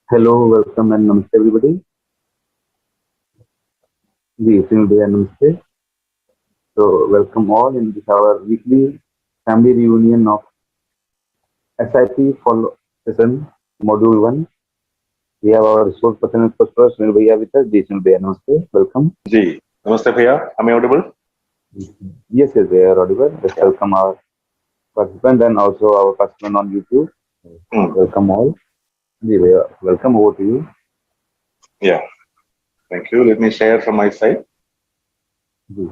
Hello, welcome and namaste everybody. The Day and namaste. So welcome all in this our weekly family reunion of SIP follow session module 1. We have our resource person and first Sunil Bhaiya with us. Sunil Bhaiya, namaste. Welcome. Ji, namaste bhaiya. Am I audible? Yes, they are audible. Let's welcome our participant and also our participant on YouTube. Welcome all. Ji Bhaiya, welcome, over to you. Yeah, thank you. Let me share from my side. Ji.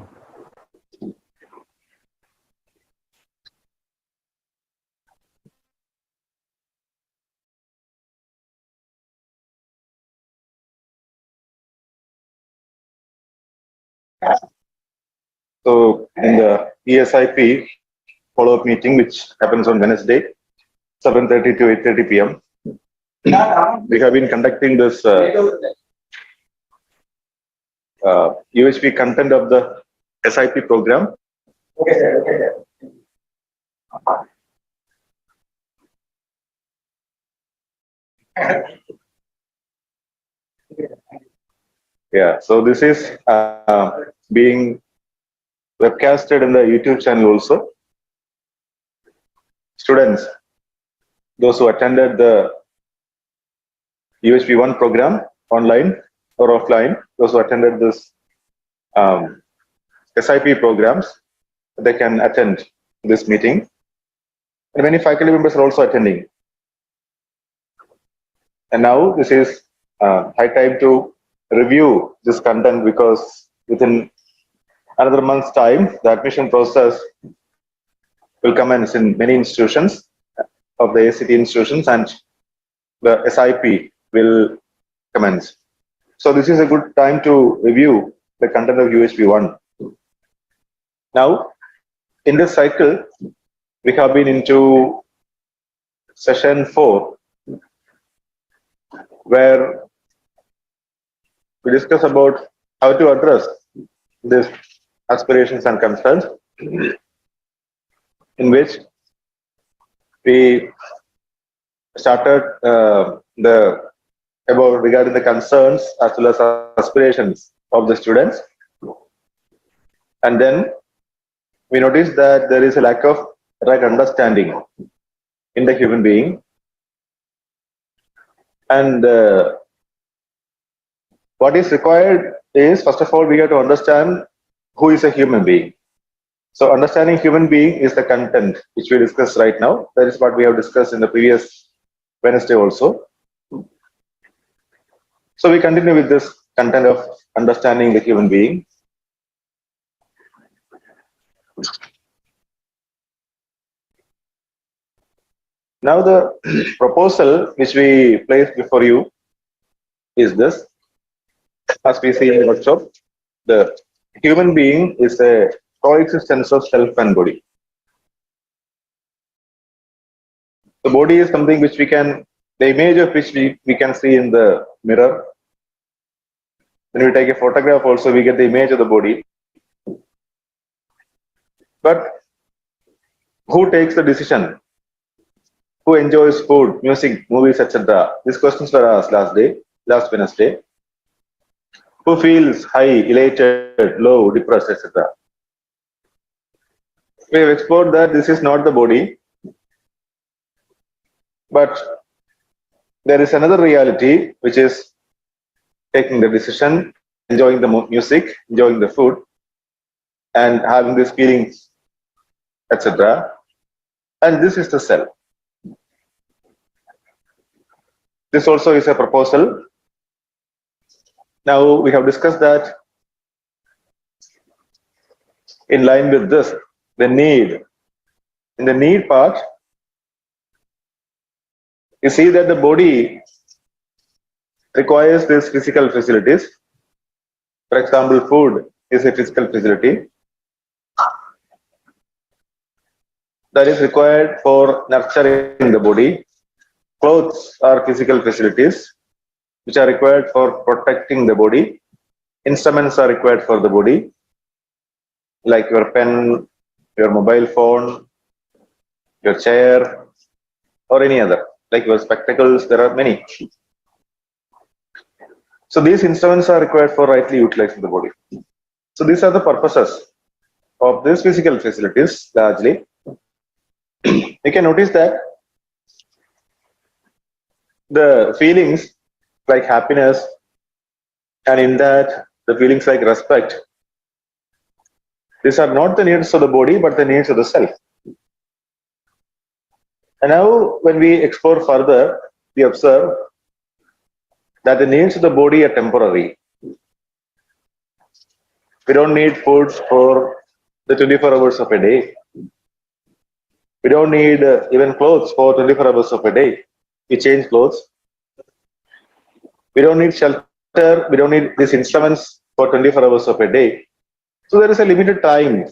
So in the eSIP follow-up meeting, which happens on Wednesday, 7:30 to 8:30 p.m., we have been conducting this UHV content of the SIP program. Yeah, so this is being webcasted in the YouTube channel also. Students, those who attended the UHV 1 program online or offline, those who attended this SIP programs, they can attend this meeting. And many faculty members are also attending. And now this is high time to review this content, because within another month's time, the admission process will commence in many institutions of the AICTE institutions, and the SIP will commence. So this is a good time to review the content of UHV 1. Now, in this cycle, we have been into session 4, where we discuss about how to address these aspirations and concerns, in which we started regarding the concerns as well as aspirations of the students, and then we noticed that there is a lack of right understanding in the human being, and what is required is, first of all, we have to understand who is a human being. So understanding human being is the content which we discuss right now. That is what we have discussed in the previous Wednesday also. So we continue with this content of understanding the human being. Now the proposal which we place before you is this. As we see in the workshop, the human being is a coexistence of self and body. The body is something which we can, the image of which we can see in the mirror. When we take a photograph also, we get the image of the body. But who takes the decision? Who enjoys food, music, movies, etc.? These questions were asked last Wednesday. Who feels high, elated, low, depressed, etc.? We have explored that this is not the body, but there is another reality, which is taking the decision, enjoying the music, enjoying the food, and having these feelings, etc. And this is the self. This also is a proposal. Now we have discussed that in line with this, the need. In the need part, you see that the body requires these physical facilities. For example, food is a physical facility that is required for nurturing the body. Clothes are physical facilities which are required for protecting the body. Instruments are required for the body, like your pen, your mobile phone, your chair, or any other, like your spectacles. There are many. So these instruments are required for rightly utilizing the body. So these are the purposes of these physical facilities largely. You can notice that the feelings like happiness, and in that the feelings like respect, these are not the needs of the body but the needs of the self. And now when we explore further, we observe that the needs of the body are temporary. We don't need food for the 24 hours of a day. We don't need even clothes for 24 hours of a day. We change clothes. We don't need shelter. We don't need these instruments for 24 hours of a day. So there is a limited time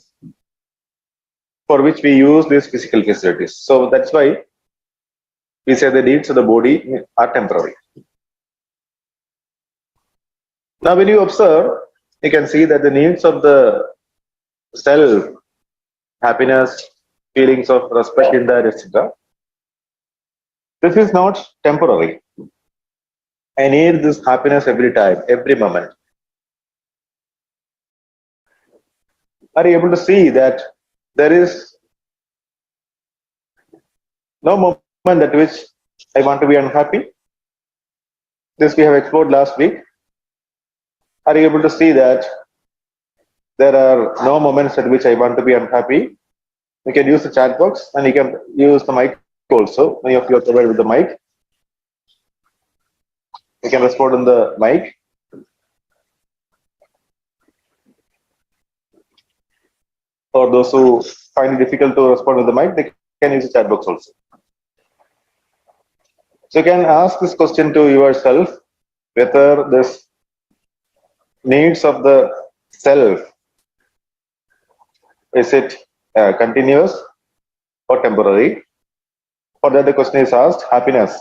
for which we use these physical facilities. So that's why we say the needs of the body are temporary. Now, when you observe, you can see that the needs of the self, happiness, feelings of respect in that, etc. This is not temporary. I need this happiness every time, every moment. Are you able to see that there is no moment at which I want to be unhappy? This we have explored last week. Are you able to see that there are no moments at which I want to be unhappy? You can use the chat box and you can use the mic also. Many of you are provided with the mic. You can respond on the mic. For those who find it difficult to respond with the mic, they can use the chat box also. So you can ask this question to yourself, whether this needs of the self, is it continuous or temporary? For that the question is asked, happiness.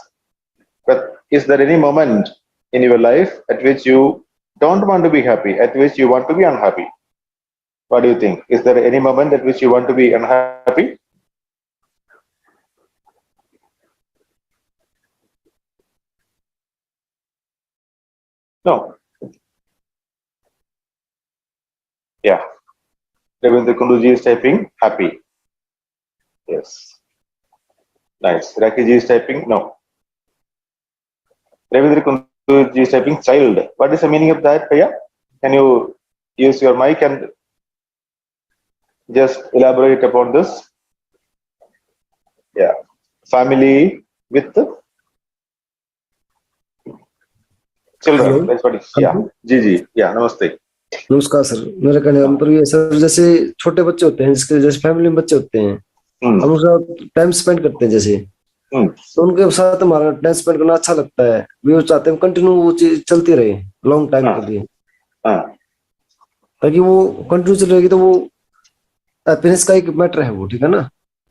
But is there any moment in your life at which you don't want to be happy, at which you want to be unhappy? What do you think? Is there any moment at which you want to be unhappy? No. Yeah. Ravindra Kunduji is typing happy. Yes. Nice. Rakiji is typing no. Ravindra Kunduji is typing child. What is the meaning of that, Paya? Can you use your mic and just elaborate upon this? Yeah. Family with hello children. That's what it is. Yeah. Hello Gigi. Yeah. Namaste. नमस्कार sir. मेरा कहने का मतलब ये sir, जैसे छोटे बच्चे होते हैं, जिसके जैसे फैमिली में बच्चे होते हैं, हम उनके साथ टाइम स्पेंड करते हैं जैसे, तो उनके साथ हमारा टाइम स्पेंड करना अच्छा लगता है। भी वो चाहते हैं कंटिन्यू वो चीज चलती रहे लॉन्ग टाइम के लिए, ताकि वो कंटिन्यू चल रहेगी तो वो हैप्पीनेस का एक मैटर है वो, ठीक है ना,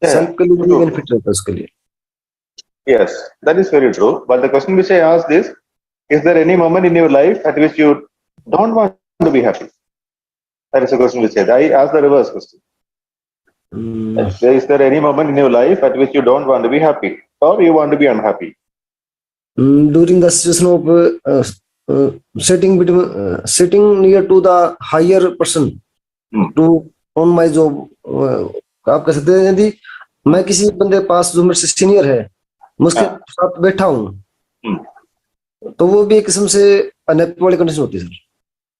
सेल्फ के लिए भी बेनिफिट रहता है उसके लिए। Yes, that is very true. But the question which I asked is there any moment in your life at which you don't want to be happy? That is the question which I asked the reverse question. Is there any moment in your life at which you don't want to be happy or you want to be unhappy? During the situation of sitting near to the higher person to on my job, आप कह सकते हैं यदि मैं किसी बंदे पास जो मेरे से सीनियर है, मैं उसके साथ बैठा हूँ, तो वो भी एक किस्म से अनहैप्पी वाली कंडीशन होती है सर,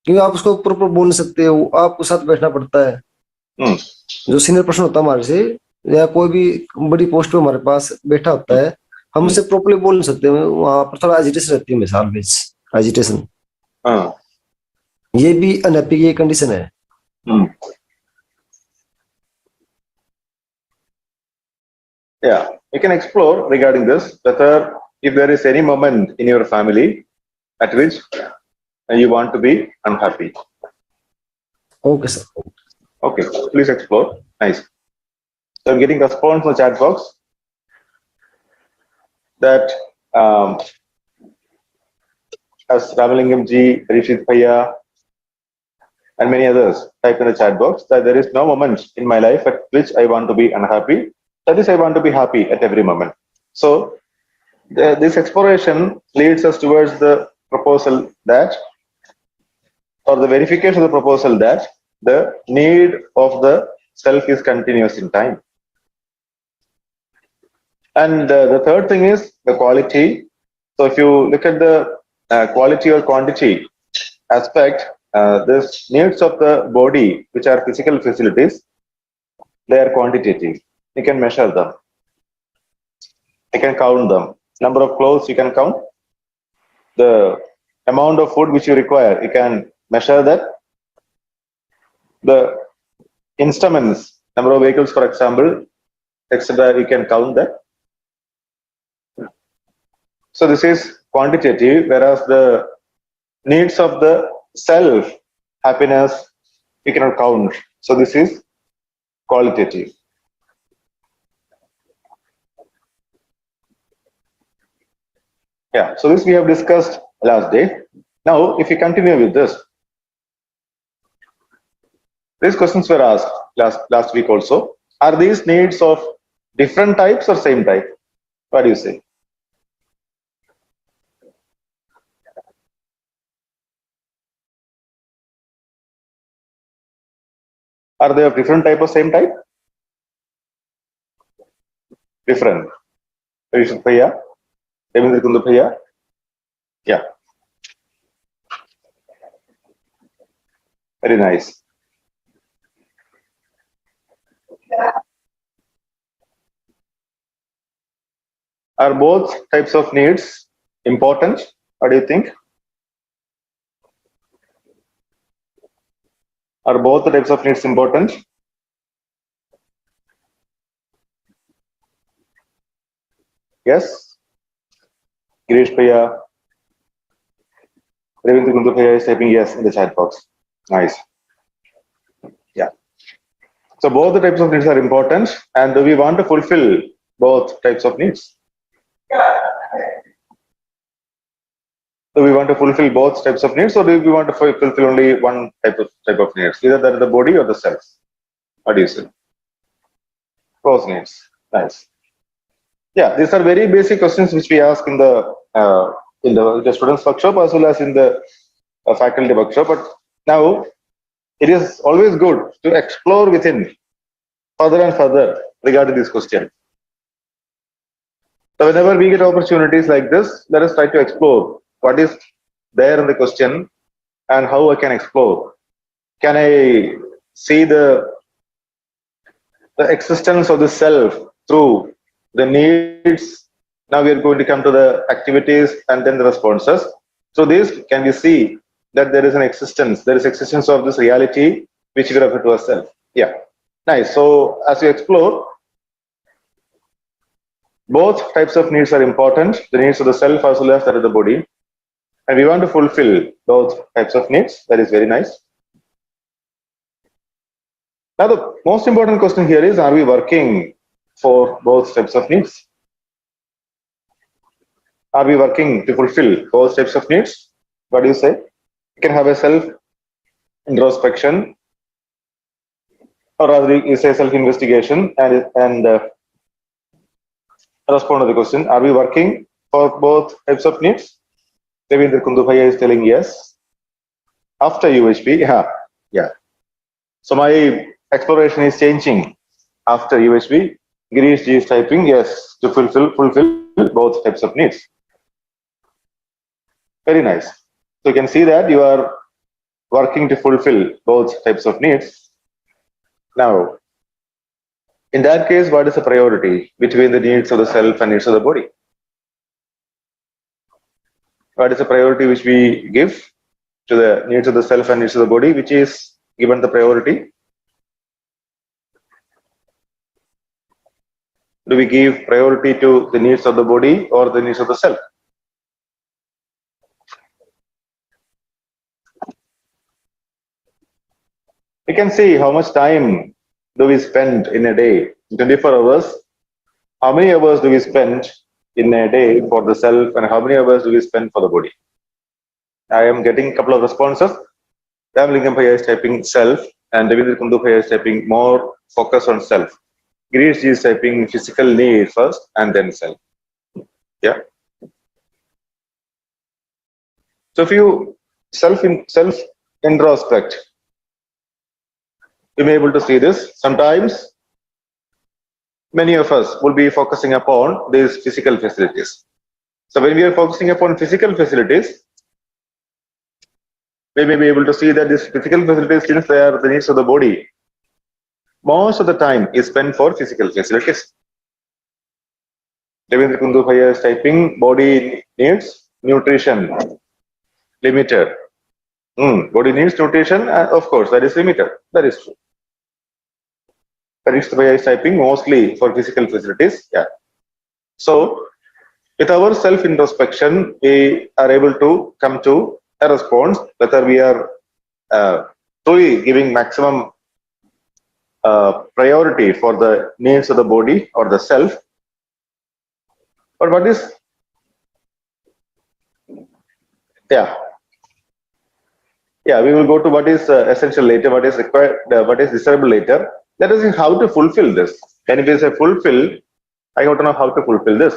क्योंकि आप उसको प्रॉपर बोल नहीं सकते हो, आपको साथ बैठना पड़ता है। जो सीनियर पर्सन होता है हमारे से, या कोई भी बड़ी पोस्ट पे हमारे पास बैठा होता है, हम उससे प्रॉपर्ली बोल नहीं सकते, वहां पर थोड़ा एजिटेशन रहती है, मिसाल में एजिटेशन, ये भी अनहैप्पी की कंडीशन है। Yeah, you can explore regarding this, whether if there is any moment in your family at which you want to be unhappy. Okay, sir. Okay, please explore. Nice. So I'm getting response from the chat box that as Ramalingam ji, Rishit Bhaiya, and many others type in the chat box that there is no moment in my life at which I want to be unhappy. That is, I want to be happy at every moment. So this exploration leads us towards the proposal that, or the verification of the proposal that the need of the self is continuous in time. And the third thing is the quality. So if you look at the quality or quantity aspect, this needs of the body, which are physical facilities, they are quantitative. You can measure them. You can count them. Number of clothes you can count. The amount of food which you require, you can measure that. The instruments, number of vehicles, for example, etc., you can count that. So this is quantitative, whereas the needs of the self, happiness, we cannot count. So this is qualitative. Yeah, so this we have discussed last day. Now, if we continue with this, these questions were asked last week also. Are these needs of different types or same type? What do you say? Are they of different type or same type? Different. Rishabh Bhaiya, Devendra Kundu Bhaiya. Yeah, very nice. Are both types of needs important? What do you think? Are both the types of needs important? Yes? Girish Bhaiya, Devendra Kundu Bhaiya is typing yes in the chat box. Nice. Yeah. So both the types of needs are important, and do we want to fulfill both types of needs? Do we want to fulfill both types of needs, or do we want to fulfill only one type of needs? Either that is the body or the self. What do you say? Both needs. Nice. Yeah, these are very basic questions which we ask in the students workshop as well as in the faculty workshop. But now it is always good to explore within further and further regarding this question. So whenever we get opportunities like this, let us try to explore what is there in the question and how I can explore. Can I see the existence of the self through the needs? Now we are going to come to the activities and then the responses. So this, can we see that there is an existence, there is existence of this reality which we refer to as self? Yeah, nice. So as we explore, both types of needs are important, the needs of the self as well as that of the body. And we want to fulfill both types of needs. That is very nice. Now, the most important question here is, are we working for both types of needs? Are we working to fulfill both types of needs? What do you say? You can have a self introspection, or rather, you say self investigation, and respond to the question: are we working for both types of needs? Devendra Kundu Bhaiya is telling yes. After UHV, yeah. So my exploration is changing after UHV. Girish Ji is typing yes to fulfill both types of needs. Very nice. So you can see that you are working to fulfill both types of needs. Now, in that case, what is the priority between the needs of the self and needs of the body? What is the priority which we give to the needs of the self and needs of the body, which is given the priority? Do we give priority to the needs of the body or the needs of the self? You can see how much time do we spend in a day, 24 hours. How many hours do we spend in a day for the self, and how many hours do we spend for the body? I am getting a couple of responses. Ramlingam Bhaiya is typing self, and Devendra Kundu Bhaiya is typing more focus on self. Girish Ji is typing physical need first and then self. Yeah. So if you self introspect, you may be able to see this. Sometimes many of us will be focusing upon these physical facilities. So when we are focusing upon physical facilities, we may be able to see that these physical facilities, since they are the needs of the body, most of the time is spent for physical facilities. Devendra Kundu Bhaiya is typing body needs nutrition limited. Body needs nutrition, of course, that is limited. That is true. Parikshit Bhaiya is typing mostly for physical facilities. Yeah. So with our self introspection, we are able to come to a response whether we are truly giving maximum priority for the needs of the body or the self, or what is, yeah, we will go to what is essential later, what is required, what is desirable later. Let us see how to fulfill this. Can it be say fulfill? I want to know how to fulfill this.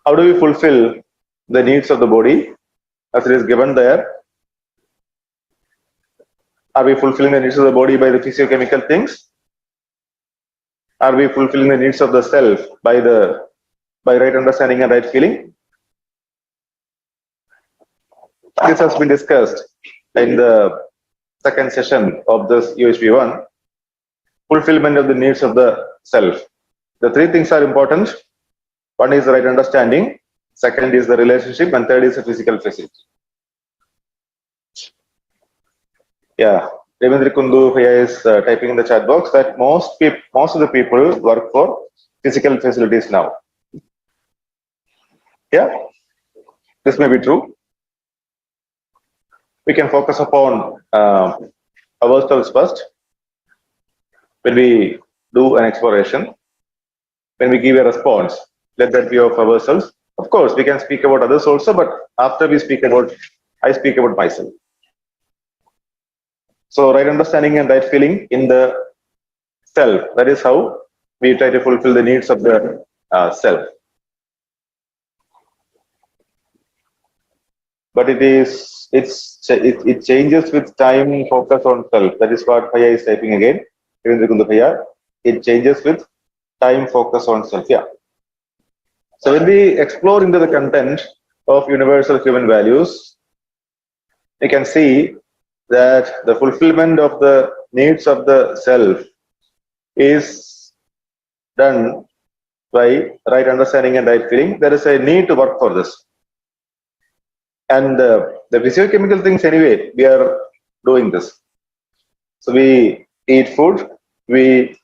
How do we fulfill the needs of the body as it is given there? Are we fulfilling the needs of the body by the physiochemical things? Are we fulfilling the needs of the self by right understanding and right feeling? This has been discussed in the second session of this UHV 1, fulfillment of the needs of the self. The three things are important. One is the right understanding, second is the relationship, and third is the physical facility. Yeah, Devendra Kundu Bhaiya is typing in the chat box that most of the people work for physical facilities now. Yeah, this may be true. We can focus upon ourselves first. When we do an exploration, when we give a response, let that be of ourselves. Of course, we can speak about others also, but after we speak about, I speak about myself. So right understanding and right feeling in the self, that is how we try to fulfill the needs of the self. But it changes with time, focus on self. That is what Bhaiya is typing again. It changes with time, focus on self. Yeah. So when we explore into the content of universal human values, we can see that the fulfillment of the needs of the self is done by right understanding and right feeling. There is a need to work for this. And the physiochemical things anyway, we are doing this. So we eat food, we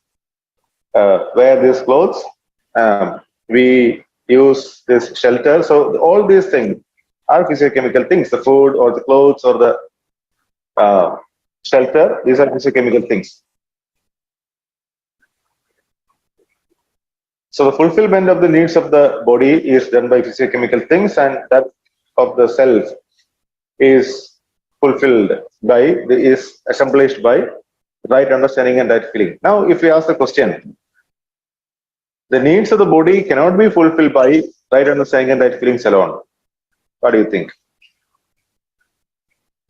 wear these clothes, we use this shelter. So all these things are physiochemical things. The food or the clothes or the shelter, these are physiochemical things. So the fulfillment of the needs of the body is done by physiochemical things, and that of the self is fulfilled by, is accomplished by right understanding and right feeling. Now, if we ask the question, the needs of the body cannot be fulfilled by right understanding and right feelings alone. What do you think?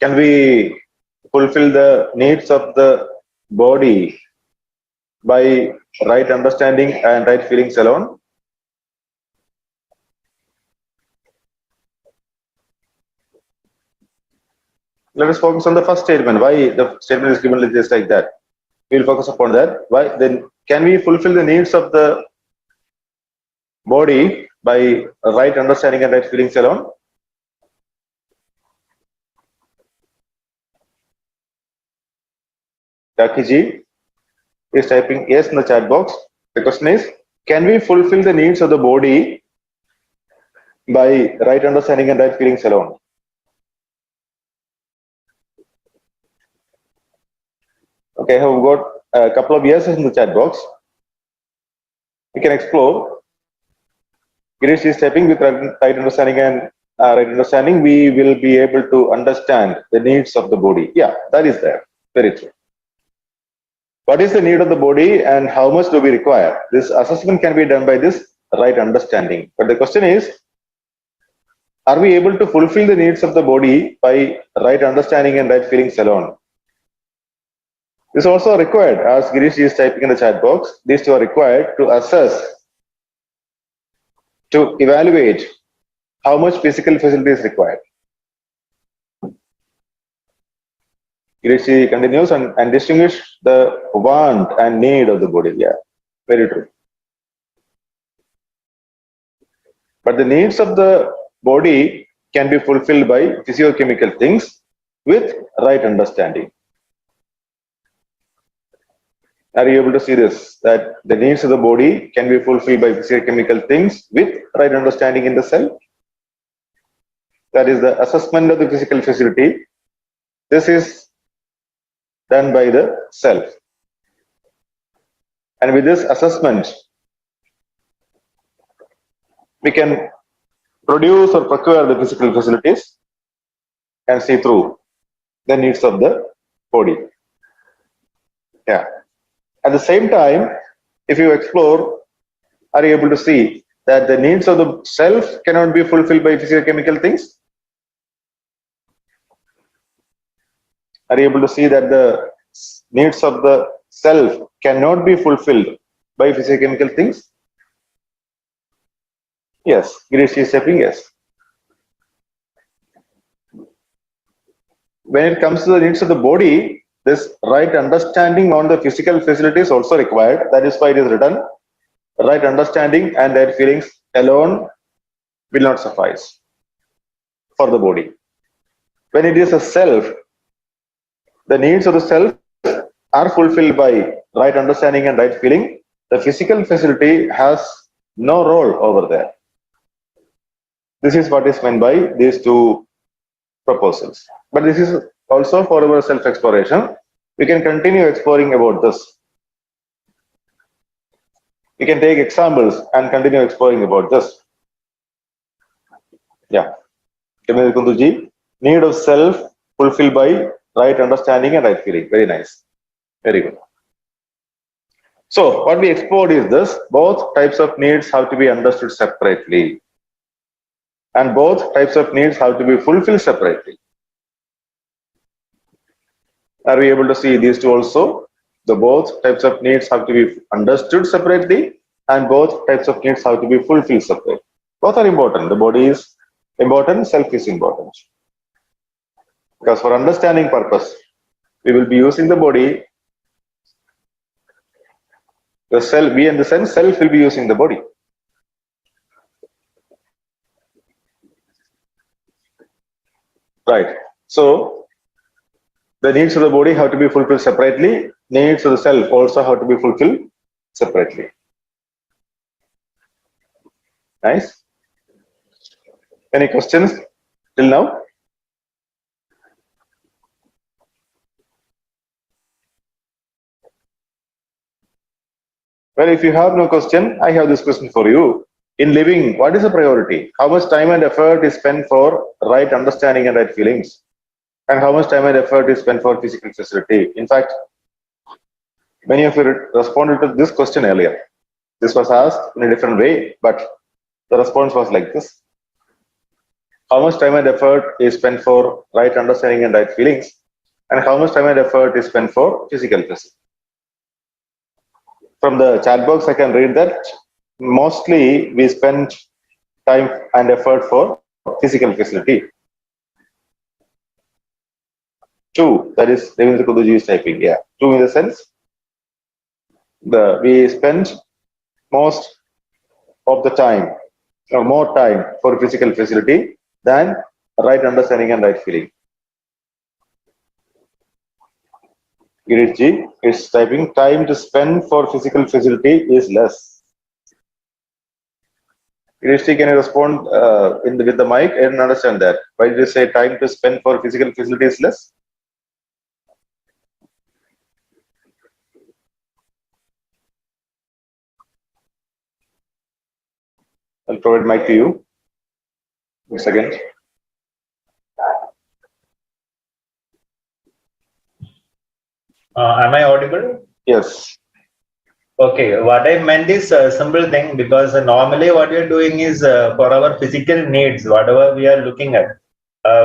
Can we fulfill the needs of the body by right understanding and right feelings alone? Let us focus on the first statement. Why the statement is given just like that? We'll focus upon that. Why then? Can we fulfill the needs of the body by right understanding and right feelings alone? Dakiji is typing yes in the chat box. The question is, can we fulfill the needs of the body by right understanding and right feelings alone? Okay, I have got a couple of yeses in the chat box. We can explore. Girish is typing with right understanding and right understanding, we will be able to understand the needs of the body. Yeah, that is there. Very true. What is the need of the body and how much do we require? This assessment can be done by this right understanding. But the question is, are we able to fulfill the needs of the body by right understanding and right feelings alone? This is also required, as Girish is typing in the chat box. These two are required to assess, to evaluate how much physical facility is required. Girish continues and distinguish the want and need of the body. Yeah, very true. But the needs of the body can be fulfilled by physiochemical things with right understanding. Are you able to see this? That the needs of the body can be fulfilled by physiochemical things with right understanding in the self. That is the assessment of the physical facility. This is done by the self. And with this assessment, we can produce or procure the physical facilities and see through the needs of the body. Yeah. At the same time, if you explore, are you able to see that the needs of the self cannot be fulfilled by physiochemical things? Are you able to see that the needs of the self cannot be fulfilled by physiochemical things? Yes. Girish is saying yes. When it comes to the needs of the body, this right understanding on the physical facility is also required. That is why it is written, right understanding and right feelings alone will not suffice for the body. When it is a self, the needs of the self are fulfilled by right understanding and right feeling. The physical facility has no role over there. This is what is meant by these two proposals. But this is also for our self-exploration. We can continue exploring about this. We can take examples and continue exploring about this. Yeah. Jamil Kunduji, need of self fulfilled by right understanding and right feeling. Very nice. Very good. So what we explored is this. Both types of needs have to be understood separately. And both types of needs have to be fulfilled separately. Are we able to see these two also? The both types of needs have to be understood separately and both types of needs have to be fulfilled separately. Both are important. The body is important, self is important. Because for understanding purpose, we will be using the body. The self, we in the sense, self will be using the body. Right. So the needs of the body have to be fulfilled separately. Needs of the self also have to be fulfilled separately. Nice. Any questions till now? Well, if you have no question, I have this question for you. In living, what is the priority? How much time and effort is spent for right understanding and right feelings? And how much time and effort is spent for physical facility? In fact, many of you responded to this question earlier. This was asked in a different way, but the response was like this. How much time and effort is spent for right understanding and right feelings? And how much time and effort is spent for physical facility? From the chat box, I can read that mostly we spend time and effort for physical facility. 2, that is Devendra Kuduji is typing. Yeah, 2 in the sense we spend most of the time or more time for physical facility than right understanding and right feeling. Giriji is typing time to spend for physical facility is less. Giriji, can you respond with the mic? I didn't understand that. Why did you say time to spend for physical facility is less? I'll provide mic to you. One second. Am I audible? Yes. Okay, what I meant is a simple thing, because normally what we are doing is for our physical needs, whatever we are looking at,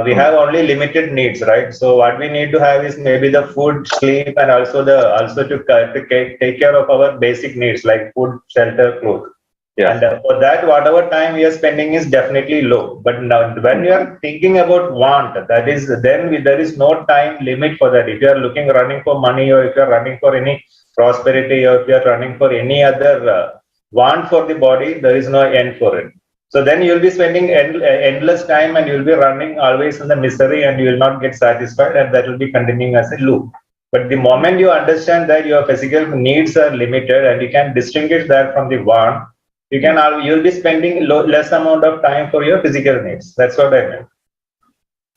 we have only limited needs, right? So what we need to have is maybe the food, sleep, and also to take care of our basic needs like food, shelter, clothes. Yeah. And for that, whatever time we are spending is definitely low. But now, when you are thinking about want, that is, there is no time limit for that. If you are looking running for money, or if you are running for any prosperity, or if you are running for any other want for the body, there is no end for it. So then you will be spending endless time, and you will be running always in the misery, and you will not get satisfied, and that will be continuing as a loop. But the moment you understand that your physical needs are limited, and you can distinguish that from the want, you'll be spending less amount of time for your physical needs. That's what I meant.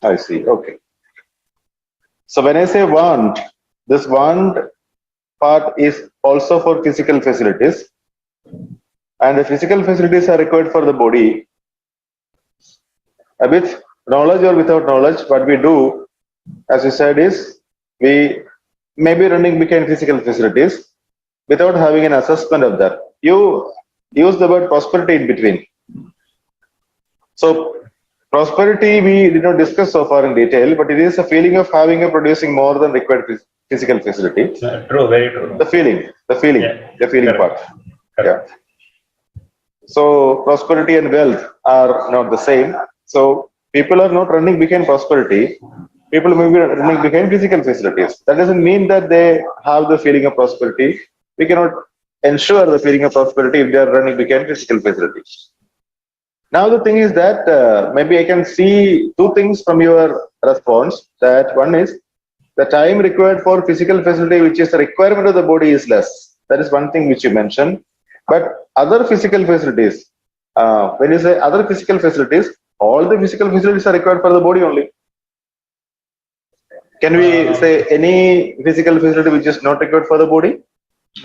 I see. Okay. So when I say want, this want part is also for physical facilities, and the physical facilities are required for the body. With knowledge or without knowledge, what we do, as you said, is we may be running behind physical facilities without having an assessment of that. You use the word prosperity in between. So prosperity we did not discuss so far in detail, but it is a feeling of having or producing more than required physical facility. True, very true. The feeling Yeah, correct. part. Correct. Yeah. So prosperity and wealth are not the same. So people are not running behind prosperity. People may be running behind physical facilities. That doesn't mean that they have the feeling of prosperity. We cannot ensure the feeling of prosperity if they are running behind physical facilities. Now the thing is that maybe I can see two things from your response. That one is the time required for physical facility, which is the requirement of the body, is less. That is one thing which you mentioned. But other physical facilities, when you say other physical facilities, all the physical facilities are required for the body only. Can we say any physical facility which is not required for the body?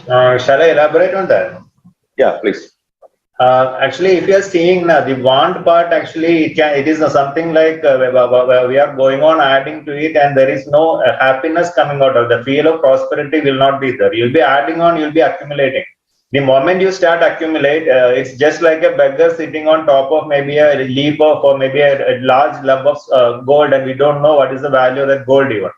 Shall I elaborate on that? Yeah, please. Actually, if you are seeing the want part, actually, it is something like where we are going on adding to it, and there is no happiness coming out of the feel of prosperity will not be there. You'll be adding on, you'll be accumulating. The moment you start accumulate, it's just like a beggar sitting on top of maybe a leaf of, or maybe a large lump of gold, and we don't know what is the value of that gold even.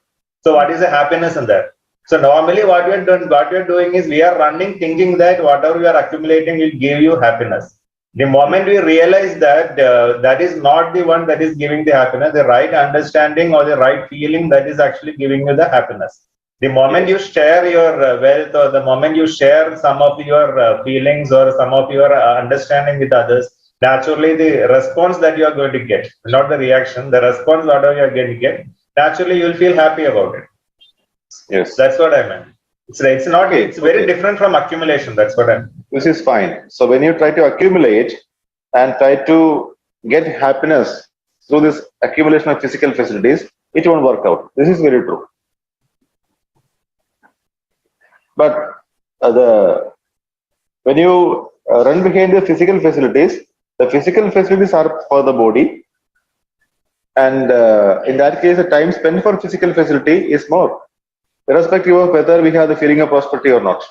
So what is the happiness in that? So normally what we are doing is we are running thinking that whatever we are accumulating will give you happiness. The moment we realize that that is not the one that is giving the happiness, the right understanding or the right feeling that is actually giving you the happiness. The moment you share your wealth, or the moment you share some of your feelings or some of your understanding with others, naturally the response that you are going to get, not the reaction, the response whatever you are going to get, naturally you will feel happy about it. Yes. That's what I meant. It's not. Okay, it's very different from accumulation. That's what I meant. This is fine. So when you try to accumulate and try to get happiness through this accumulation of physical facilities, it won't work out. This is very true. But when you run behind the physical facilities are for the body, and in that case, the time spent for physical facility is more, irrespective of whether we have the feeling of prosperity or not.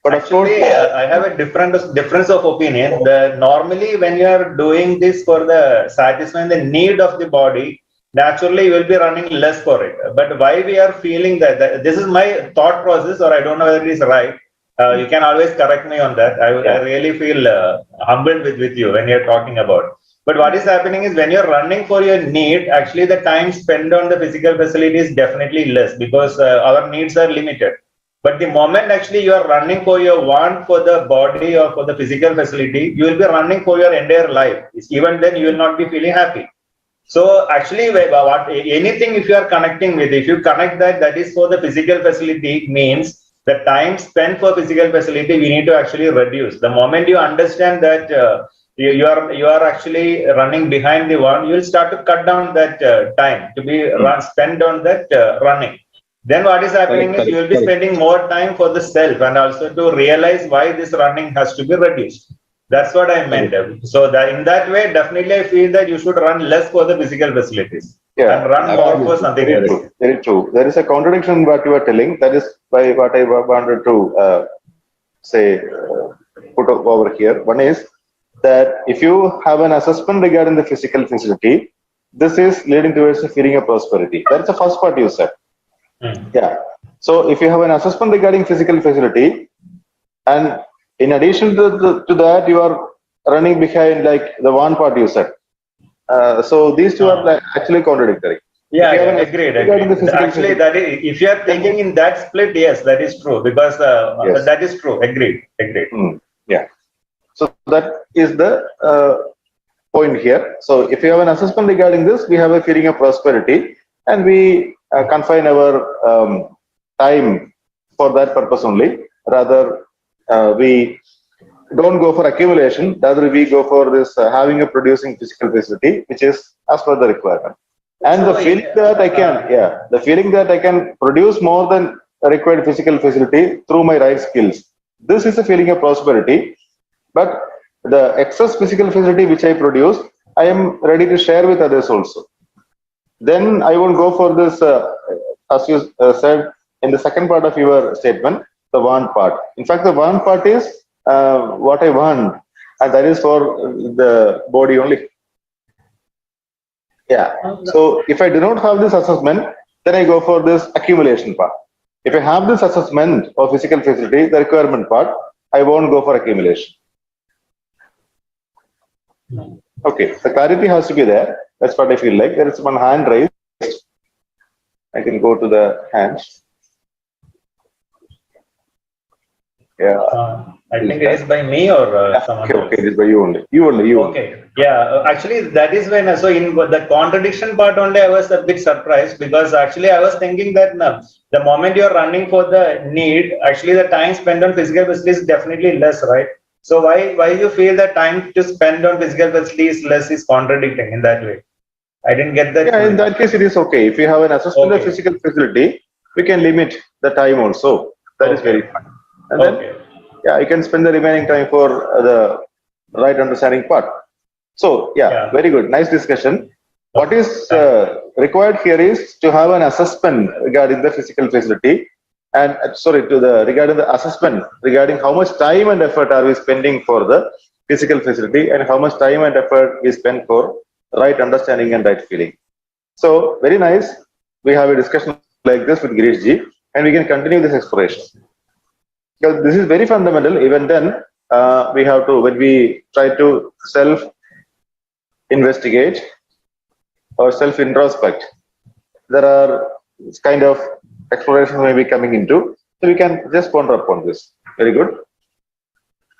But actually, I have a difference of opinion. Normally, when you are doing this for the satisfying the need of the body, naturally you will be running less for it. But why we are feeling that this is my thought process, or I don't know whether it is right. You can always correct me on that. I really feel humbled with you when you're talking about. But what is happening is when you're running for your need, actually the time spent on the physical facility is definitely less, because our needs are limited. But the moment actually you are running for your want for the body or for the physical facility, you will be running for your entire life. Even then you will not be feeling happy. So actually anything if you are connecting with, if you connect that is for the physical facility, means the time spent for physical facility we need to actually reduce. The moment you understand that you are actually running behind the one, you will start to cut down that time to be spent on that running. Then what is happening is you will be spending more time for the self, and also to realize why this running has to be reduced. That's what I meant. So that in that way, definitely I feel that you should run less for the physical facilities and run more for something Very else. true. Very true. There is a contradiction in what you are telling. That is why what I wanted to say, put over here. One is that if you have an assessment regarding the physical facility, this is leading towards a feeling of prosperity. That's the first part you said. Yeah. So if you have an assessment regarding physical facility, and in addition to that, you are running behind like the one part you said. So these two are like actually contradictory. Yeah, If you have an agreed. assessment regarding the physical Actually, facility, that is, if you are thinking in that split, yes, that is true because Yes. that is true. Agreed. yeah. So that is the point here. So if you have an assessment regarding this, we have a feeling of prosperity, and we confine our time for that purpose only. Rather, we don't go for accumulation. Rather, we go for this having a producing physical facility, which is as per the requirement. And So, the feeling that I can, the feeling that I can produce more than required physical facility through my right skills. This is a feeling of prosperity. But the excess physical facility which I produce, I am ready to share with others also. Then I won't go for this, as you said in the second part of your statement, the want part. In fact, the want part is what I want, and that is for the body only. Yeah. So if I do not have this assessment, then I go for this accumulation part. If I have this assessment of physical facility, the requirement part, I won't go for accumulation. Okay, the clarity has to be there. That's what I feel like. There is one hand raised. I can go to the hands. Yeah. I think it is by me or someone else. Okay, it is by you only. You only. Okay. Yeah. Actually, that is when. So in the contradiction part only, I was a bit surprised because actually I was thinking that the moment you are running for the need, actually the time spent on physical facilities is definitely less, right? So why you feel the time to spend on physical facilities less is contradicting in that way? I didn't get that. Yeah, in that case, it is okay. If you have an assessment of physical facility, we can limit the time also. That is very fine. And then, yeah, you can spend the remaining time for the right understanding part. So, yeah, very good. Nice discussion. What is required here is to have an assessment regarding the physical facility, and regarding the assessment regarding how much time and effort are we spending for the physical facility, and how much time and effort we spend for right understanding and right feeling. So very nice. We have a discussion like this with Girish ji, and we can continue this exploration. Because this is very fundamental. Even then, we have to, when we try to self-investigate or self-introspect, there are kind of explorations may be coming into. So we can just ponder upon this. Very good.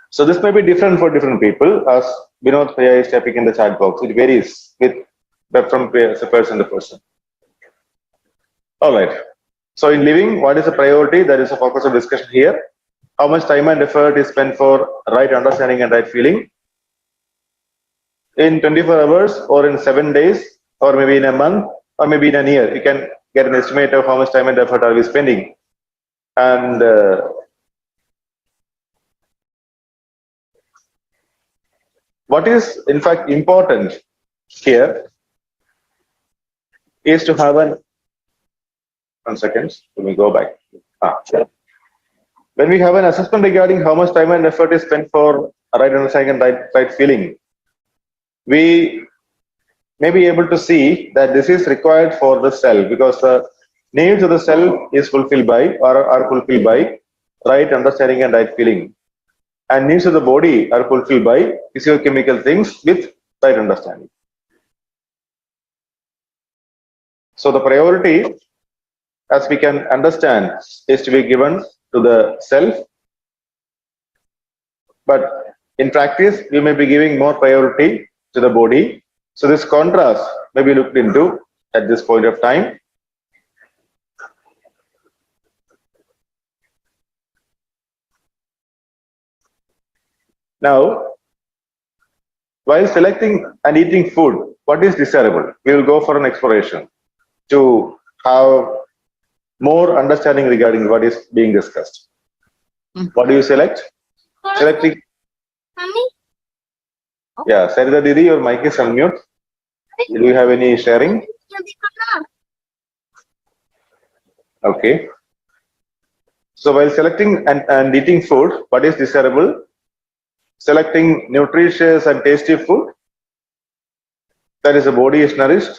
So this may be different for different people. As Vinod Priya is typing in the chat box, it varies from person to person. All right. So in living, what is the priority? That is the focus of discussion here. How much time and effort is spent for right understanding and right feeling? In 24 hours or in 7 days or maybe in a month or maybe in a year, you can get an estimate of how much time and effort are we spending. And what is in fact important here is to have one second, let me go back. When we have an assessment regarding how much time and effort is spent for right understanding and right feeling, we may be able to see that this is required for the cell, because the needs of the cell is fulfilled by or are fulfilled by right understanding and right feeling, and needs of the body are fulfilled by physiochemical things with right understanding. So the priority, as we can understand, is to be given to the self, but in practice we may be giving more priority to the body. So this contrast may be looked into at this point of time. Now, while selecting and eating food, what is desirable? We will go for an exploration to have more understanding regarding what is being discussed. What do you select? Selecting. Yeah, Sarita Didi, your mic is unmute. Do you have any sharing? Okay. So while selecting and eating food, what is desirable? Selecting nutritious and tasty food, that is the body is nourished.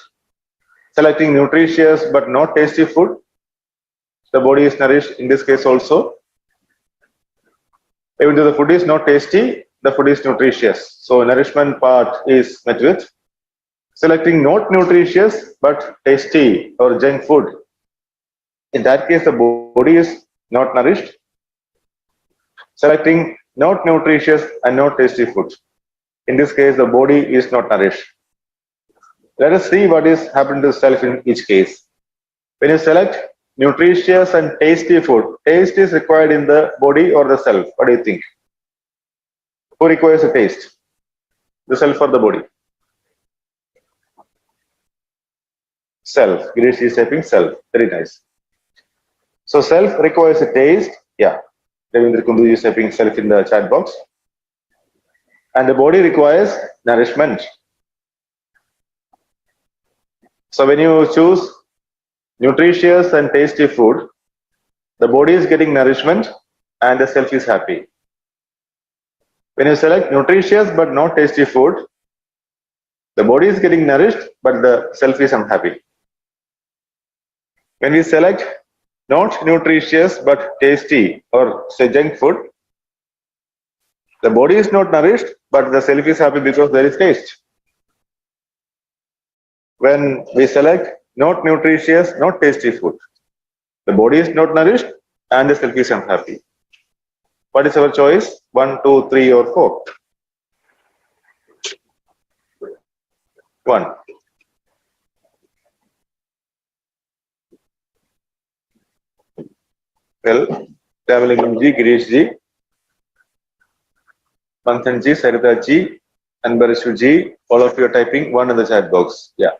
Selecting nutritious but not tasty food, the body is nourished in this case also. Even though the food is not tasty, the food is nutritious. So nourishment part is met with. Selecting not nutritious but tasty or junk food, in that case the body is not nourished. Selecting not nutritious and not tasty food, in this case the body is not nourished. Let us see what is happening to the self in each case. When you select nutritious and tasty food, taste is required in the body or the self. What do you think? Who requires a taste? The self or the body? Self. Girish is typing self. Very nice. So self requires a taste. Yeah. Devendra Kundu is typing self in the chat box. And the body requires nourishment. So when you choose nutritious and tasty food, the body is getting nourishment and the self is happy. When you select nutritious but not tasty food, the body is getting nourished but the self is unhappy. When we select not nutritious but tasty or say junk food, the body is not nourished but the self is happy because there is taste. When we select not nutritious, not tasty food, the body is not nourished and the self is unhappy. What is our choice? 1, 2, 3 or 4? 1. Well, Ramalingam ji, Girish ji, Manthan ji, Sarita ji, and Barishu ji, all of you are typing 1 in the chat box. Yeah.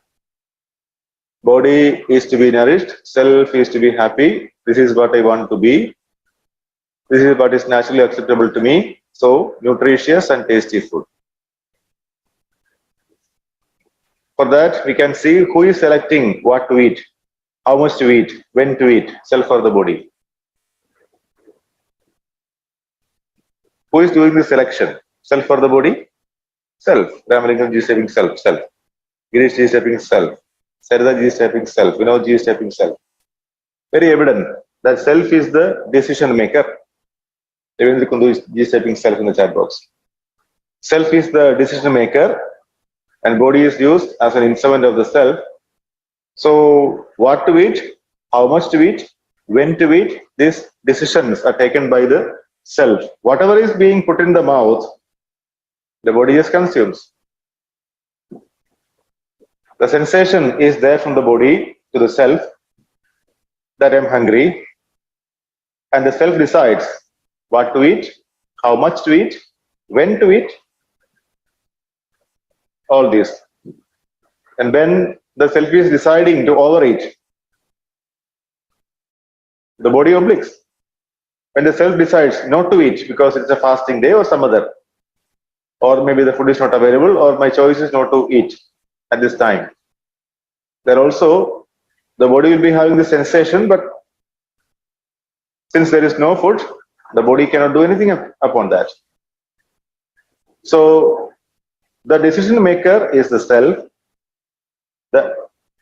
Body is to be nourished, self is to be happy. This is what I want to be. This is what is naturally acceptable to me. So, nutritious and tasty food. For that, we can see who is selecting what to eat, how much to eat, when to eat, self or the body. Who is doing the selection? Self or the body? Self. Ramalingam ji is typing self, self. Girish ji is typing self. Sarita ji is typing self. Vinod ji is typing self. Very evident that self is the decision maker. Devendra Kundu ji is typing self in the chat box. Self is the decision maker and body is used as an instrument of the self. So what to eat, how much to eat, when to eat, these decisions are taken by the self. Whatever is being put in the mouth, the body just consumes. The sensation is there from the body to the self that I'm hungry, and the self decides what to eat, how much to eat, when to eat, all this. And when the self is deciding to overeat, the body obliges. When the self decides not to eat because it's a fasting day or some other, or maybe the food is not available, or my choice is not to eat at this time, then also the body will be having the sensation, but since there is no food, the body cannot do anything upon that. So the decision maker is the self. The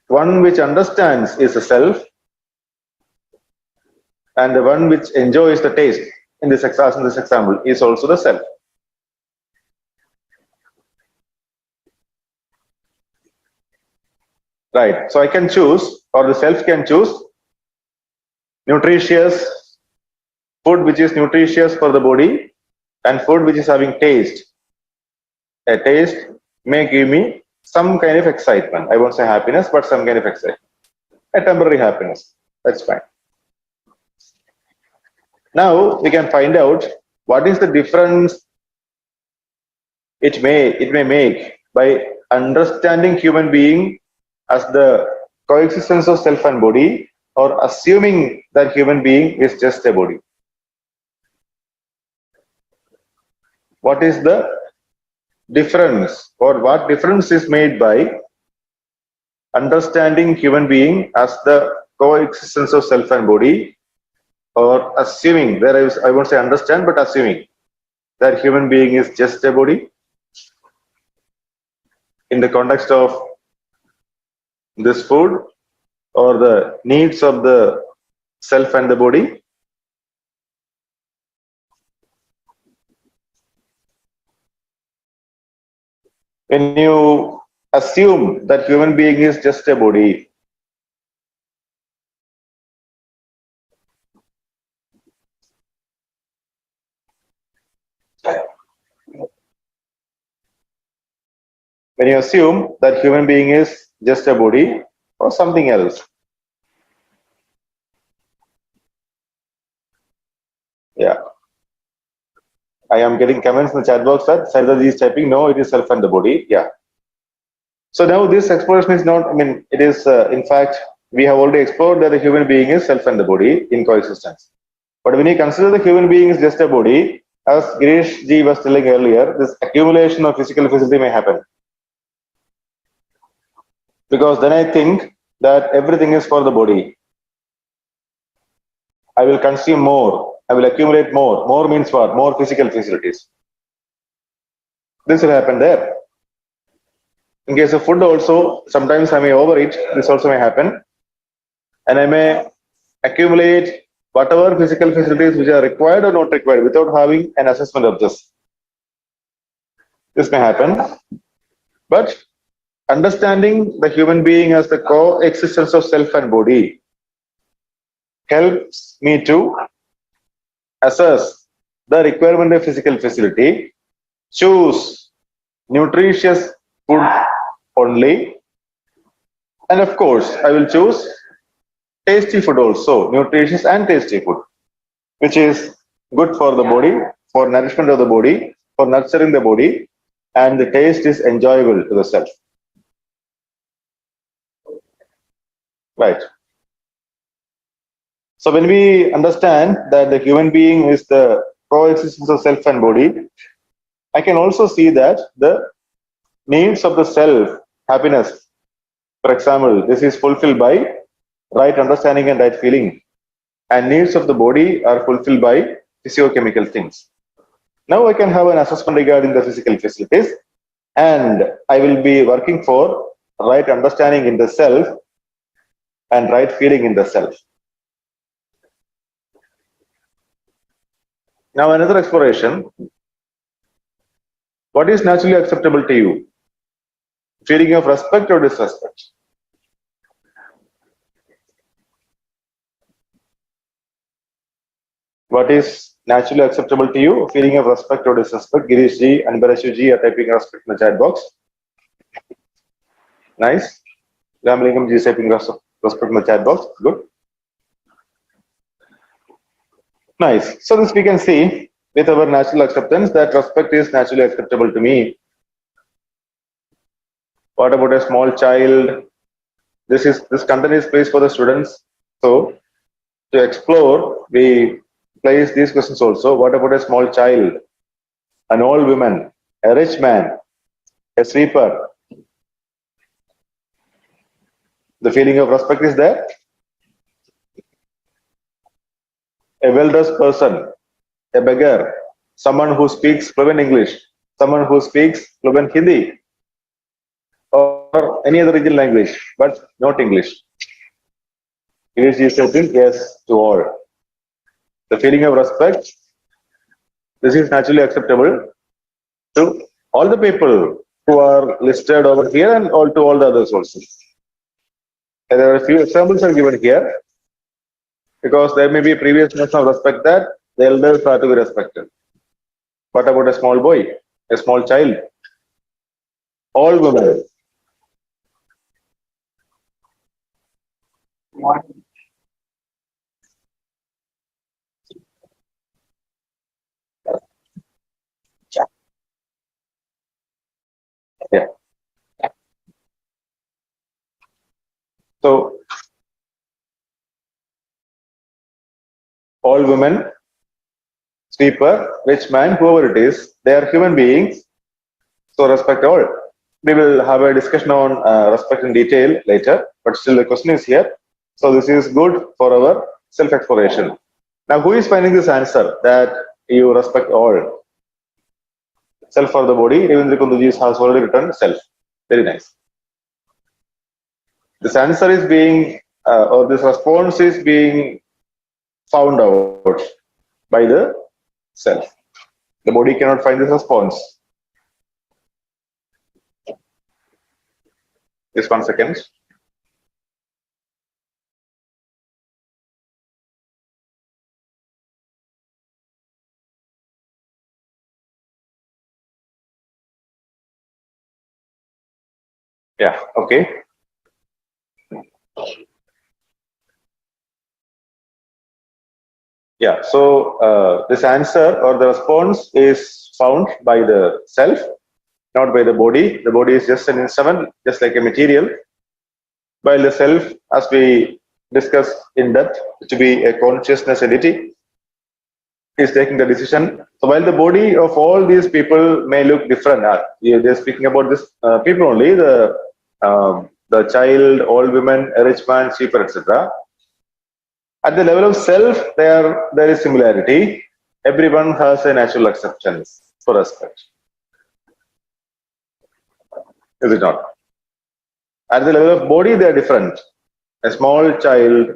one which understands is the self, and the one which enjoys the taste in this example is also the self. Right. So I can choose, or the self can choose, nutritious food which is nutritious for the body and food which is having taste. A taste may give me some kind of excitement. I won't say happiness, but some kind of excitement. A temporary happiness. That's fine. Now we can find out what is the difference it may make by understanding human being as the coexistence of self and body, or assuming that human being is just a body. What is the difference or what difference is made by understanding human being as the coexistence of self and body, or assuming, there I won't say understand, but assuming that human being is just a body in the context of this food or the needs of the self and the body. When you assume that human being is just a body, when you assume that human being is just a body or something else, yeah, I am getting comments in the chat box that Sardaji is typing, no, it is self and the body. Yeah. So now this exploration is not, I mean, it is, in fact, we have already explored that the human being is self and the body in coexistence. But when you consider the human being is just a body, as Girish ji was telling earlier, this accumulation of physical facility may happen. Because then I think that everything is for the body. I will consume more. I will accumulate more. More means what? More physical facilities. This will happen there. In case of food also, sometimes I may overeat. This also may happen. And I may accumulate whatever physical facilities which are required or not required without having an assessment of this. This may happen. But understanding the human being as the coexistence of self and body helps me to assess the requirement of physical facility, choose nutritious food only, and of course I will choose tasty food also, nutritious and tasty food, which is good for the body, for nourishment of the body, for nurturing the body, and the taste is enjoyable to the self. Right. So when we understand that the human being is the coexistence of self and body, I can also see that the needs of the self, happiness, for example, this is fulfilled by right understanding and right feeling, and needs of the body are fulfilled by physiochemical things. Now I can have an assessment regarding the physical facilities, and I will be working for right understanding in the self and right feeling in the self. Now another exploration. What is naturally acceptable to you? Feeling of respect or disrespect? What is naturally acceptable to you? Feeling of respect or disrespect? Girish ji and Barashu ji are typing respect in the chat box. Nice. Ramalingam ji is typing respect in the chat box. Good. Nice. So this we can see with our natural acceptance that respect is naturally acceptable to me. What about a small child? This content is placed for the students. So to explore, we place these questions also. What about a small child, an old woman, a rich man, a sweeper? The feeling of respect is there. A well-dressed person, a beggar, someone who speaks fluent English, someone who speaks fluent Hindi, or any other regional language, but not English. English is saying yes to all. The feeling of respect, this is naturally acceptable to all the people who are listed over here and all to all the others also. And there are a few examples are given here because there may be a previous notion of respect that the elders are to be respected. What about a small boy, a small child, all women? Yeah. So all women, sweeper, rich man, whoever it is, they are human beings. So respect all. We will have a discussion on respect in detail later, but still the question is here. So this is good for our self-exploration. Now, who is finding this answer that you respect all? Self for the body. Ravindra Kunduji has already written self. Very nice. This answer is being, or this response is being found out by the self. The body cannot find this response. Just 1 second. Yeah, okay. Yeah, so this answer or the response is found by the self, not by the body. The body is just an instrument, just like a material. While the self, as we discussed in depth, to be a consciousness entity, is taking the decision. So while the body of all these people may look different, they're speaking about this people only, the child, old women, a rich man, cheaper, etc. At the level of self, there is similarity. Everyone has a natural acceptance for respect. Is it not? At the level of body, they are different. A small child,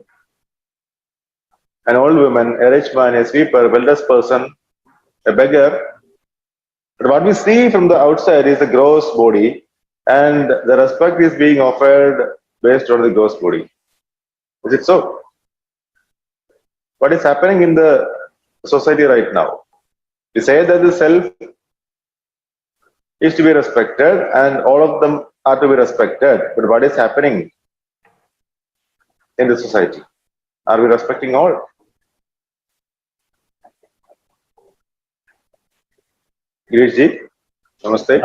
an old woman, a rich man, a sweeper, a wealthy person, a beggar. But what we see from the outside is the gross body, and the respect is being offered based on the gross body. Is it so? What is happening in the society right now? We say that the self is to be respected and all of them are to be respected. But what is happening in the society? Are we respecting all? Girishji, namaste.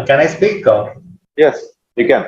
Can I speak? Yes, you can.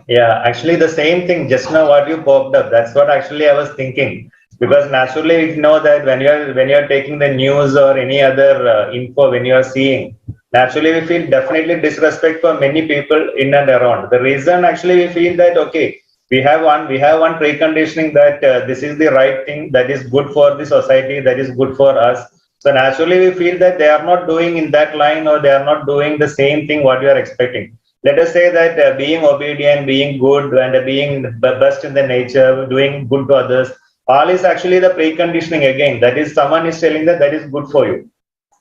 Yeah, actually the same thing just now what you popped up, that's what actually I was thinking. Because naturally we know that when you're taking the news or any other info, when you're seeing, naturally we feel definitely disrespect for many people in and around. The reason actually we feel that okay, we have one preconditioning that this is the right thing, that is good for the society, that is good for us. So naturally we feel that they are not doing in that line or they are not doing the same thing what we are expecting. Let us say that being obedient, being good, and being best in the nature, doing good to others, all is actually the preconditioning again. That is, someone is telling that is good for you.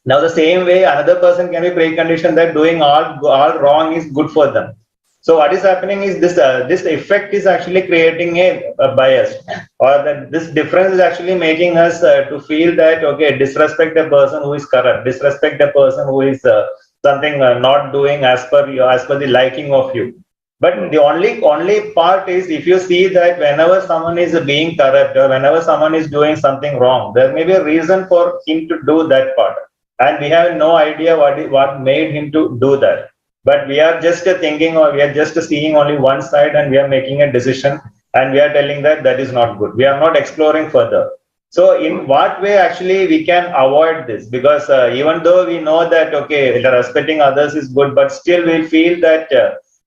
Now, the same way, another person can be preconditioned that doing all wrong is good for them. So, what is happening is this effect is actually creating a bias, or that this difference is actually making us to feel that okay, disrespect a person who is correct, disrespect a person who is something not doing as per the liking of you. But the only part is if you see that whenever someone is being corrupt or whenever someone is doing something wrong, there may be a reason for him to do that part, and we have no idea what made him to do that. But we are just thinking or we are just seeing only one side, and we are making a decision, and we are telling that is not good. We are not exploring further. So in what way actually we can avoid this? Because even though we know that, okay, respecting others is good, but still we feel that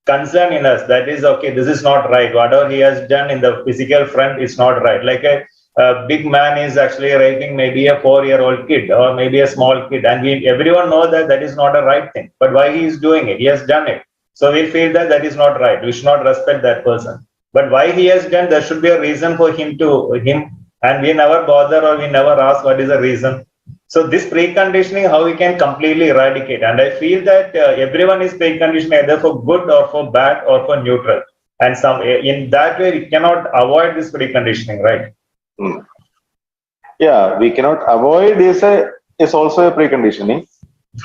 concern in us that is, okay, this is not right. Whatever he has done in the physical front is not right. Like a big man is actually raping maybe a 4-year-old kid or maybe a small kid. And everyone knows that is not a right thing. But why he is doing it? He has done it. So we feel that is not right. We should not respect that person. But why he has done, there should be a reason for him, and we never bother or we never ask what is the reason. So this preconditioning, how we can completely eradicate. And I feel that everyone is preconditioned either for good or for bad or for neutral. And in that way, we cannot avoid this preconditioning, right? Yeah, we cannot avoid is also a preconditioning.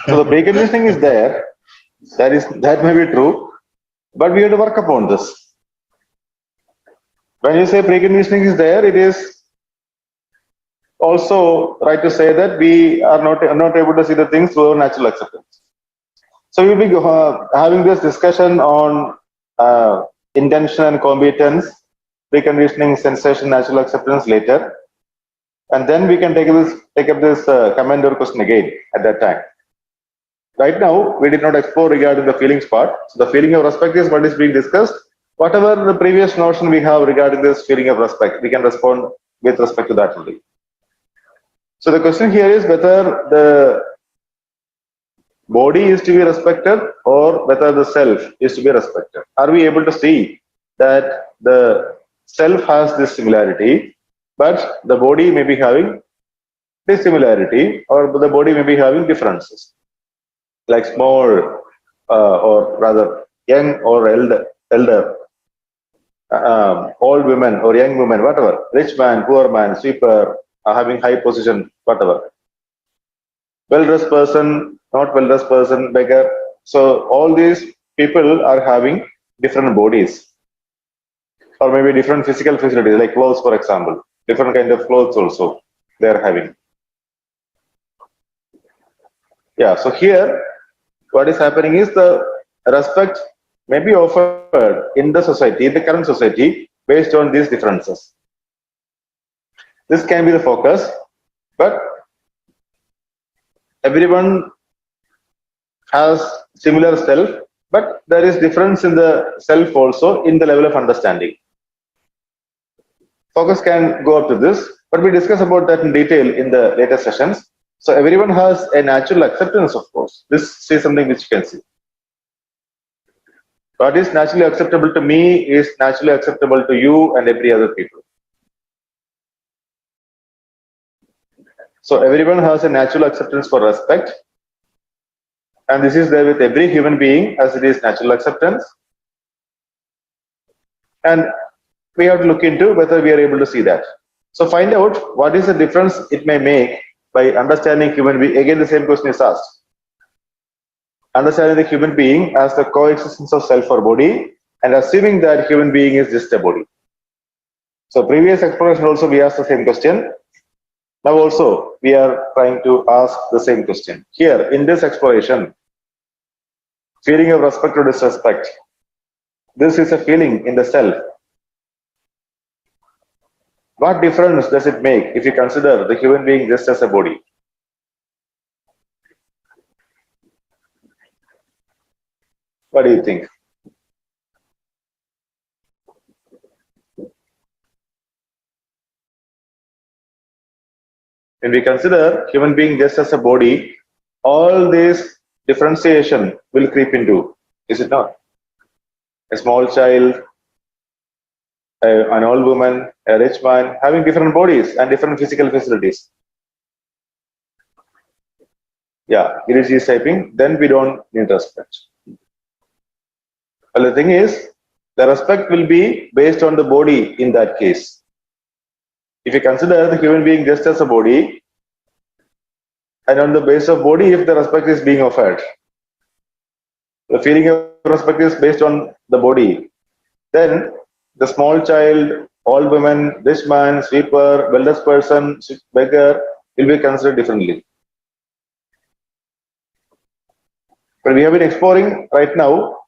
So the preconditioning is there. That may be true, but we have to work upon this. When you say preconditioning is there, it is also right to say that we are not able to see the things through our natural acceptance. So we'll be having this discussion on intention and competence, preconditioning, sensation, natural acceptance later, and then we can take up this comment or question again at that time. Right now, we did not explore regarding the feelings part. So the feeling of respect is what is being discussed. Whatever the previous notion we have regarding this feeling of respect, we can respond with respect to that only. So the question here is whether the body is to be respected or whether the self is to be respected. Are we able to see that the self has this similarity, but the body may be having dissimilarity, or the body may be having differences, like small or rather young or elder, old women or young women, whatever, rich man, poor man, sweeper, having high position, whatever, well-dressed person, not well-dressed person, beggar. So all these people are having different bodies, or maybe different physical facilities, like clothes, for example, different kind of clothes also they are having. Yeah, so here what is happening is the respect may be offered in the society, in the current society, based on these differences. This can be the focus, but everyone has similar self, but there is difference in the self also in the level of understanding. Focus can go up to this, but we discuss about that in detail in the later sessions. So everyone has a natural acceptance, of course. This is something which you can see. What is naturally acceptable to me is naturally acceptable to you and every other people. So everyone has a natural acceptance for respect, and this is there with every human being as it is natural acceptance. And we have to look into whether we are able to see that. So find out what is the difference it may make by understanding human being. Again, the same question is asked. Understanding the human being as the coexistence of self or body, and assuming that human being is just a body. So previous exploration also we asked the same question. Now also we are trying to ask the same question. Here in this exploration, feeling of respect or disrespect, this is a feeling in the self. What difference does it make if you consider the human being just as a body? What do you think? When we consider human being just as a body, all this differentiation will creep into, is it not? A small child, an old woman, a rich man, having different bodies and different physical facilities. Yeah, it is eSIPing, then we don't need respect. Well, the thing is, the respect will be based on the body in that case. If you consider the human being just as a body, and on the basis of body, if the respect is being offered, the feeling of respect is based on the body, then the small child, old woman, rich man, sweeper, well-dressed person, beggar will be considered differently. But we have been exploring right now,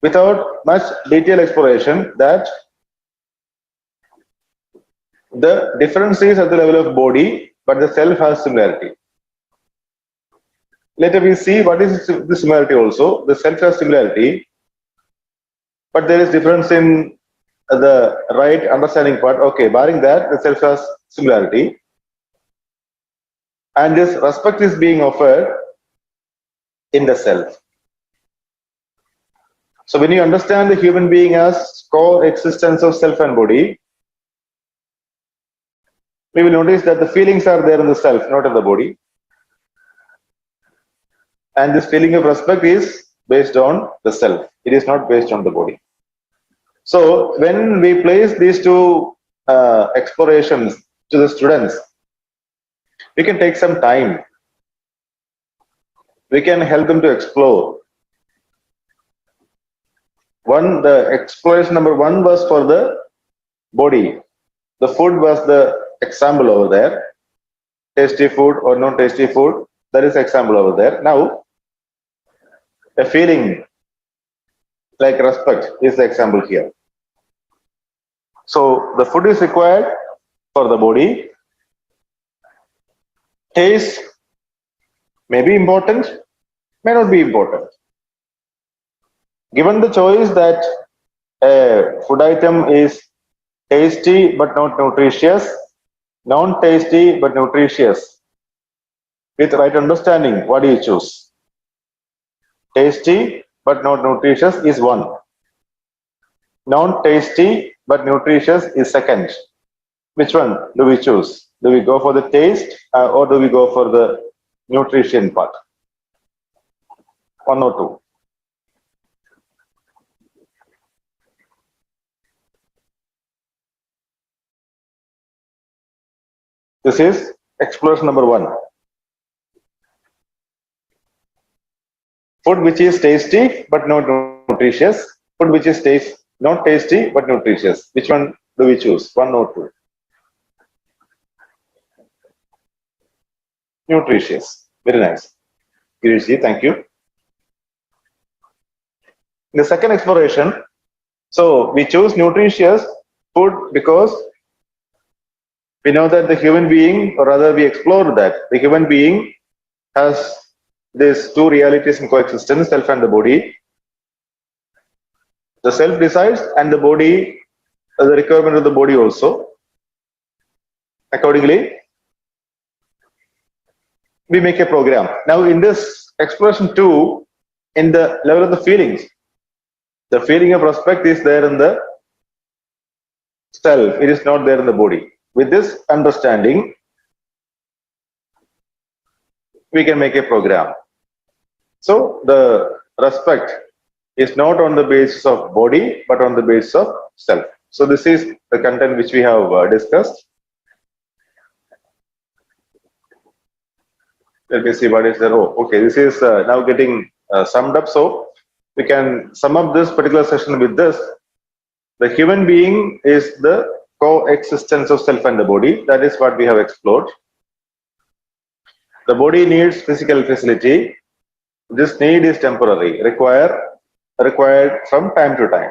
without much detailed exploration, that the difference is at the level of body, but the self has similarity. Later we see what is the similarity also. The self has similarity, but there is difference in the right understanding part. Okay, barring that, the self has similarity. And this respect is being offered in the self. So when you understand the human being as coexistence of self and body, we will notice that the feelings are there in the self, not in the body. And this feeling of respect is based on the self. It is not based on the body. So when we place these two explorations to the students, we can take some time. We can help them to explore. The exploration number one was for the body. The food was the example over there. Tasty food or non-tasty food, that is example over there. Now, a feeling like respect is the example here. So the food is required for the body. Taste may be important, may not be important. Given the choice that a food item is tasty but not nutritious, non-tasty but nutritious, with right understanding, what do you choose? Tasty but not nutritious is one. Non-tasty but nutritious is second. Which one do we choose? Do we go for the taste or do we go for the nutrition part? One or two. This is exploration number one. Food which is tasty but not nutritious. Food which is not tasty but nutritious. Which one do we choose? One or two? Nutritious. Very nice. Girishji, thank you. The second exploration, so we choose nutritious food because we know that the human being, or rather we explored that the human being has these two realities in coexistence, self and the body. The self decides and the body, the requirement of the body also. Accordingly, we make a program. Now in this exploration 2, in the level of the feelings, the feeling of respect is there in the self, it is not there in the body. With this understanding, we can make a program. So the respect is not on the basis of body, but on the basis of self. So this is the content which we have discussed. Let me see what is there. Oh, okay, this is now getting summed up. So we can sum up this particular session with this. The human being is the coexistence of self and the body. That is what we have explored. The body needs physical facility. This need is temporary, required from time to time.